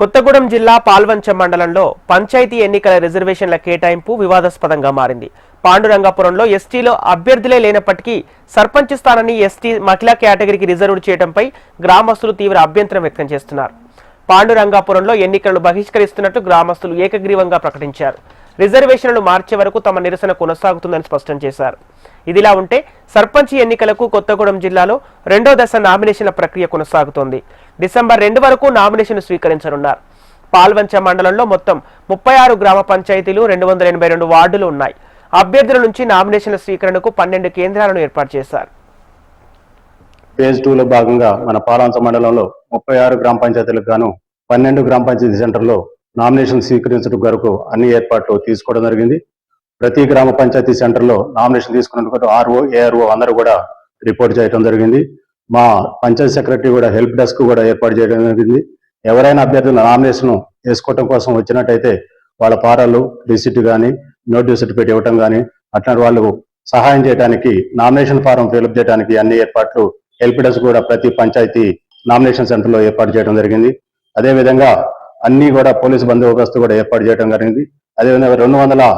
కొత్తగూడెం జిల్లా పాల్వంచ మండలంలో పంచాయతీ ఎన్నికల రిజర్వేషన్ల కేటాయింపు వివాదాస్పదంగా మారింది. పాండురంగాపురంలో ఎస్టీలో అభ్యర్థులే లేనప్పటికీ సర్పంచ్ స్థానాన్ని ఎస్టీ మహిళా కేటగిరీకి రిజర్వ్ చేయడంపై గ్రామస్తులు తీవ్ర అభ్యంతరం వ్యక్తం చేస్తున్నారు. పాండురంగాపురంలో ఎన్నికలను బహిష్కరిస్తున్నట్టు గ్రామస్తులు ఏకగ్రీవంగా ప్రకటించారు. రిజర్వేషన్లు మార్చే వరకు తమ నిరసన కొనసాగుతుందని స్పష్టం చేశారు. ఇదిలా ఉంటే సర్పంచ్ ఎన్నికలకు కొత్తగూడెం జిల్లాలో రెండో దశ నామినేషన్ల ప్రక్రియ కొనసాగుతోంది. డిసెంబర్ 2 వరకు నామినేషన్ స్వీకరించనున్నారు. పాల్వంచ మండలంలో మొత్తం 36 గ్రామ పంచాయతీలు, 282 వార్డులు ఉన్నాయి. అభ్యర్థుల నుంచి నామినేషన్ల స్వీకరణకు 12 కేంద్రాలను ఏర్పాటు చేశారు. ఫేజ్ 2 లో భాగంగా మన పాల్వంచ మండలంలో 36 గ్రామ పంచాయతీలకు గాను 12 గ్రామ పంచాయతీ సెంటర్లో నామినేషన్ స్వీకరించడం వరకు అన్ని ఏర్పాట్లు తీసుకోవడం జరిగింది. ప్రతి గ్రామ పంచాయతీ సెంటర్లో నామినేషన్ తీసుకున్నందుకు ఆర్ఓ, ఏఆర్ఓ అందరూ కూడా రిపోర్ట్ చేయడం జరిగింది. మా పంచాయతీ సెక్రటరీ కూడా హెల్ప్ డెస్క్ కూడా ఏర్పాటు చేయడం జరిగింది. ఎవరైనా అభ్యర్థులు నామినేషన్ వేసుకోవడం కోసం వచ్చినట్టయితే వాళ్ళ ఫారాలు, రిసిట్ కానీ, నోటీస్ సర్టిఫికేట్ ఇవ్వటం కానీ, అట్లాంటి వాళ్ళు సహాయం చేయడానికి, నామినేషన్ ఫారం ఫిల్అప్ చేయడానికి అన్ని ఏర్పాట్లు హెల్ప్ డెస్క్ కూడా ప్రతి పంచాయతీ నామినేషన్ సెంటర్లో ఏర్పాటు చేయడం జరిగింది. అదేవిధంగా అన్ని కూడా పోలీసు బందోబస్తు కూడా ఏర్పాటు చేయడం జరిగింది. అదేవిధంగా 200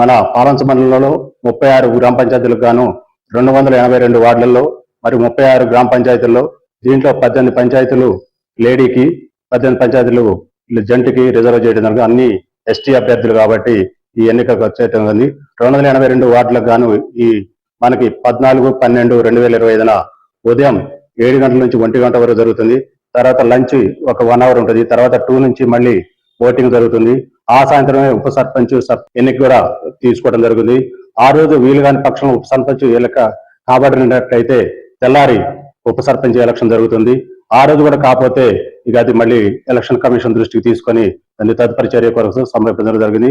మన పాల్వంచ మండలంలో 36 గ్రామ పంచాయతీలకు గాను 282 వార్డులలో మరి 36 గ్రామ పంచాయతీల్లో దీంట్లో 18 పంచాయతీలు లేడీకి, 18 పంచాయతీలు జంటికి రిజర్వ్ చేయడం జరిగింది. అన్ని ఎస్టీ అభ్యర్థులు కాబట్టి ఈ ఎన్నికకు వచ్చేయడం జరిగింది. 282 వార్డులకు గాను ఈ మనకి 14/12/2025 ఉదయం 7 గంటల నుంచి 1 గంట వరకు జరుగుతుంది. తర్వాత లంచ్ ఒక 1 అవర్ ఉంటుంది. తర్వాత 2 నుంచి మళ్ళీ ఓటింగ్ జరుగుతుంది. ఆ సాయంత్రమే ఉప సర్పంచ్ ఎన్నిక కూడా తీసుకోవడం జరుగుతుంది. ఆ రోజు వీలు కాని పక్షంలో ఉప సర్పంచ్ ఎన్నిక కాబడినట్లయితే తెల్లారి ఉప సర్పంచ్ ఎలక్షన్ జరుగుతుంది. ఆ రోజు కూడా కాకపోతే ఇక అది మళ్ళీ ఎలక్షన్ కమిషన్ దృష్టికి తీసుకొని దాన్ని తదుపరి చర్య కొరకు సమర్పించడం జరిగింది.